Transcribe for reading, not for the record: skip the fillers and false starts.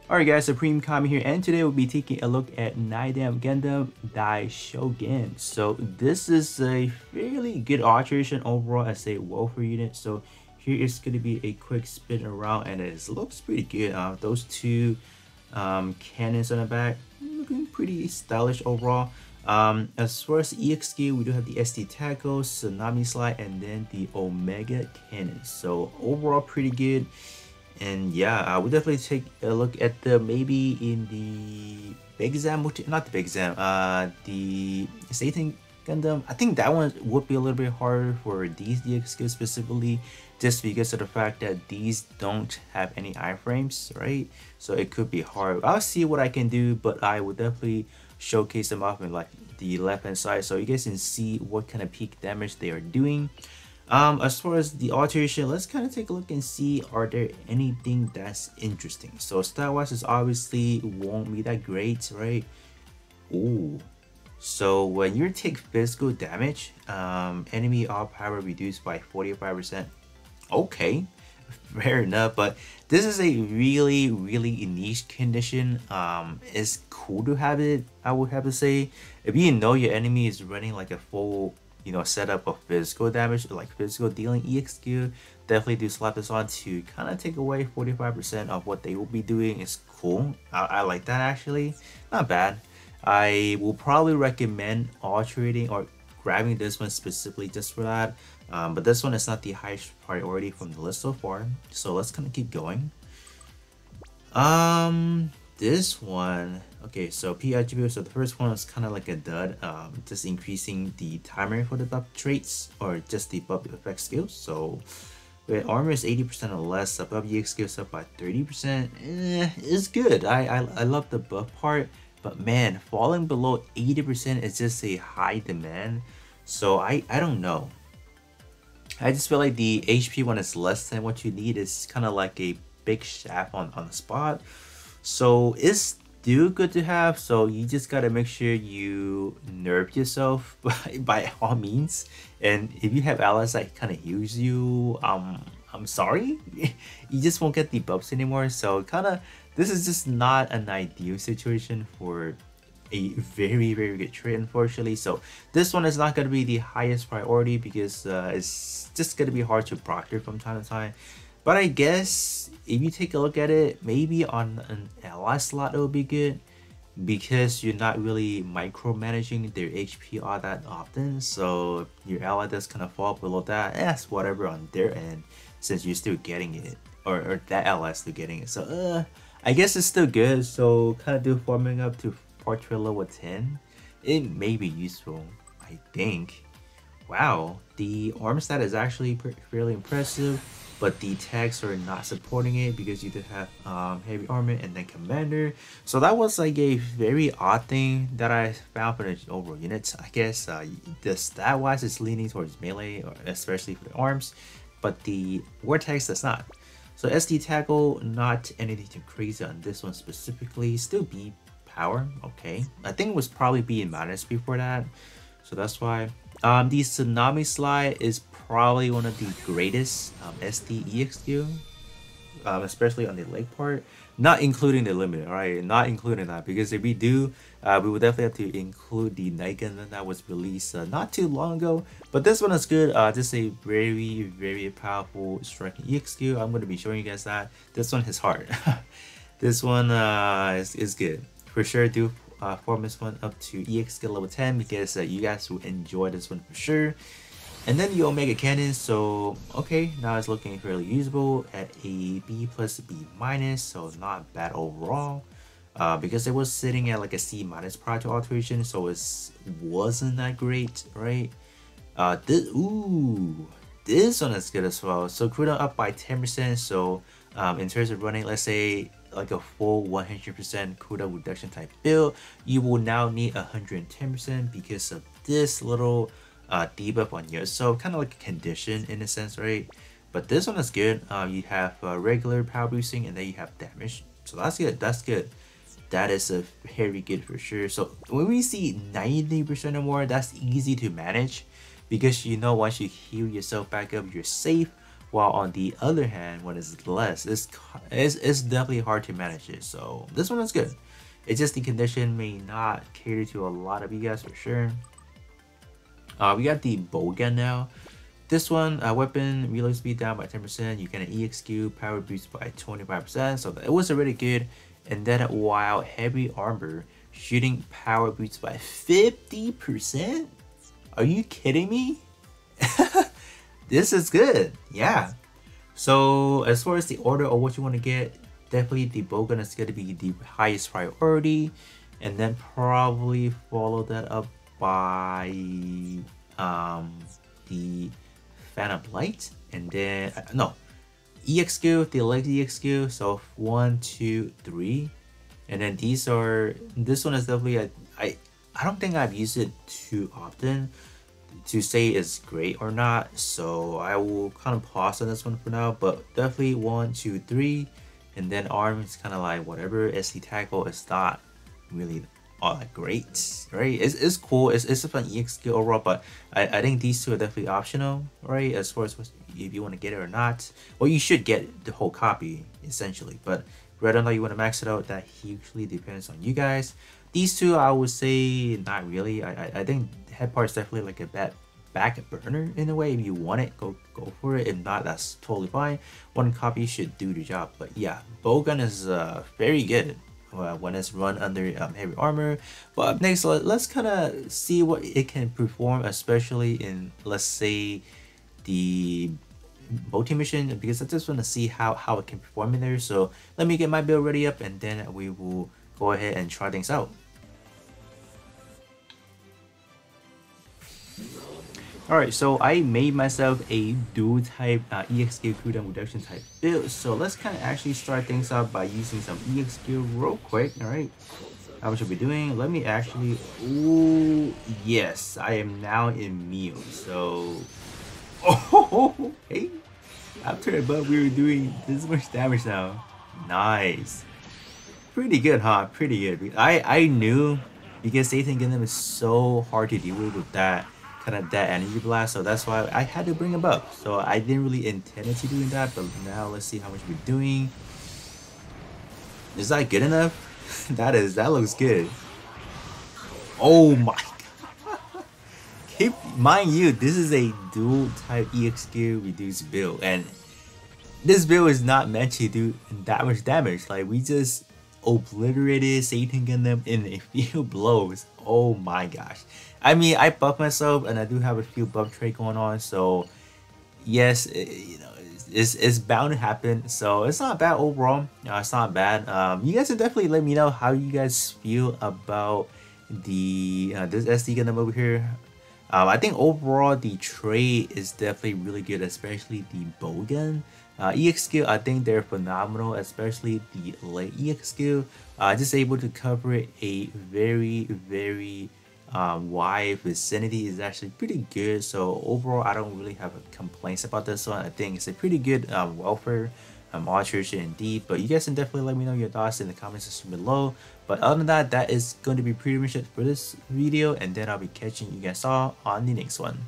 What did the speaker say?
Alright guys, Supreme Kami here, and today we'll be taking a look at Nidaime Gundam Dai-Shogun. So this is a fairly good alteration overall as a welfare unit. So here is going to be a quick spin around, and it looks pretty good. Those two cannons on the back looking pretty stylish overall. As far as EXQ, we do have the SD Tackle, Tsunami Slide, and then the Omega Cannon. So overall pretty good. And yeah, I would definitely take a look at the maybe in the big exam, not the big exam, the Satan Gundam. I think that one would be a little bit harder for these DX specifically, just because of the fact that these don't have any iframes, right? So it could be hard. I'll see what I can do, but I would definitely showcase them off in like the left hand side so you guys can see what kind of peak damage they are doing. As far as the alteration, let's kind of take a look and see are there anything that's interesting. So style wise is obviously won't be that great, right? Ooh, so when you take physical damage, enemy all power reduced by 45%. Okay, fair enough, but this is a really niche condition. It's cool to have it, I would have to say. If you know your enemy is running like a full setup of physical damage, like physical dealing EXQ, definitely do slap this on to kind of take away 45% of what they will be doing. It's cool. I like that actually, not bad. I will probably recommend altering or grabbing this one specifically just for that, but this one is not the highest priority from the list so far, so let's kind of keep going. This one, okay, so P attribute, so the first one is kind of like a dud, just increasing the timer for the buff traits or just the buff effect skills. So with armor is 80% or less, above EX skills up by 30%, it's good. I love the buff part, but man, falling below 80% is just a high demand. So I don't know. I just feel like the HP when it's less than what you need is kind of like a big shaft on the spot. So it's still good to have, so you just gotta make sure you nerf yourself by all means. And if you have allies that kind of heals you, I'm sorry, you just won't get the buffs anymore. So kind of this is just not an ideal situation for a very good trait, unfortunately. So this one is not going to be the highest priority because it's just going to be hard to proctor from time to time. But I guess if you take a look at it, maybe on an ally slot it will be good because you're not really micromanaging their HP all that often. So if your ally does kind of fall below that, that's whatever on their end, since you're still getting it, or that ally is still getting it. So I guess it's still good. So kind of do farming up to portrait level 10. It may be useful, I think. Wow, the arm stat is actually fairly impressive, but the tags are not supporting it because you do have heavy armor and then commander. So that was like a very odd thing that I found for the overall units. I guess the stat wise is leaning towards melee, or especially for the arms, but the vortex does not. So SD tackle, not anything too crazy on this one specifically. Still B power, okay. I think it was probably B in minus before that, so that's why. The Tsunami Slide is probably one of the greatest SD EXQ, especially on the leg part, not including the limit, right? Not including that, because if we do, we would definitely have to include the Night Gundam that was released not too long ago. But this one is good. Just a very powerful striking EXQ. I'm going to be showing you guys that. This one is hard. This one is good for sure. Do form this one up to EX skill level 10 because you guys will enjoy this one for sure. And then the Omega Cannon, so okay, now it's looking fairly usable at a B plus B minus, so not bad overall. Because it was sitting at like a C minus prior to alteration, so it wasn't that great, right? This one is good as well. So cooldown up by 10%. So in terms of running, let's say like a full 100% cooldown reduction type build, you will now need 110% because of this little debuff on yourself, kind of like a condition in a sense, right? But this one is good. You have regular power boosting and then you have damage, so that's good. That is a very good for sure. So when we see 90% or more, that's easy to manage because once you heal yourself back up, you're safe while on the other hand, when it's less, it's definitely hard to manage it. So this one is good. It's just the condition may not cater to a lot of you guys for sure. We got the bowgun now. This one, weapon reload speed down by 10%. You get an EXQ, power boost by 25%. So it was already good. And then while heavy armor, shooting power boost by 50%. Are you kidding me? This is good. Yeah. So as far as the order of what you want to get, definitely the bowgun is going to be the highest priority, and then probably follow that up by the Phantom Light, and then no, EXQ, the leg EXQ. So 1, 2, 3, and then this one is definitely I don't think I've used it too often to say it's great or not, so I will kind of pause on this one for now. But definitely 1, 2, 3, and then arm is kind of like whatever. SD tackle is not really all that great, right? It's cool. It's a fun EXQ overall, but I think these two are definitely optional, right? As far as if you want to get it or not. Well, you should get the whole copy essentially, but whether or not you want to max it out, that hugely depends on you guys. These two, I would say not really. I think head part is definitely like a back burner in a way. If you want it, go for it. If not, that's totally fine. One copy should do the job. But yeah, bowgun is very good when it's run under heavy armor. But up next, let's kind of see what it can perform, especially in, let's say, the multi mission, because I just want to see how it can perform in there. So let me get my build ready up, and then we will go ahead and try things out. Alright, so I made myself a dual type EXQ cooldown reduction type build. So let's kind of actually start things out by using some EXQ real quick. Alright, how should we be doing? Let me actually, ooh, yes, I am now in meal. So, oh, hey, after above we were doing this much damage now. Nice. Pretty good, huh? Pretty good. I knew, because Satan Gundam is so hard to deal with that kind of that energy blast, so that's why I had to bring him up. So I didn't really intend to doing that, but now let's see how much we're doing. Is that good enough? that looks good. Oh my god. Mind you, this is a dual type EXQ reduced build, and this build is not meant to do that much damage. Like, we just obliterated Satan Gundam in a few blows. Oh my gosh. I mean, I buffed myself, and I do have a few buff trait going on, so yes, you know, it's bound to happen. So it's not bad overall. It's not bad. You guys can definitely let me know how you guys feel about the this SD Gundam over here. I think overall the trait is definitely really good, especially the bowgun. EXQ, I think they're phenomenal, especially the late EXQ. Just able to cover a very wide vicinity is actually pretty good. So overall, I don't really have complaints about this one. I think it's a pretty good welfare alteration indeed. But you guys can definitely let me know your thoughts in the comment section below. But other than that, that is going to be pretty much it for this video, and then I'll be catching you guys all on the next one.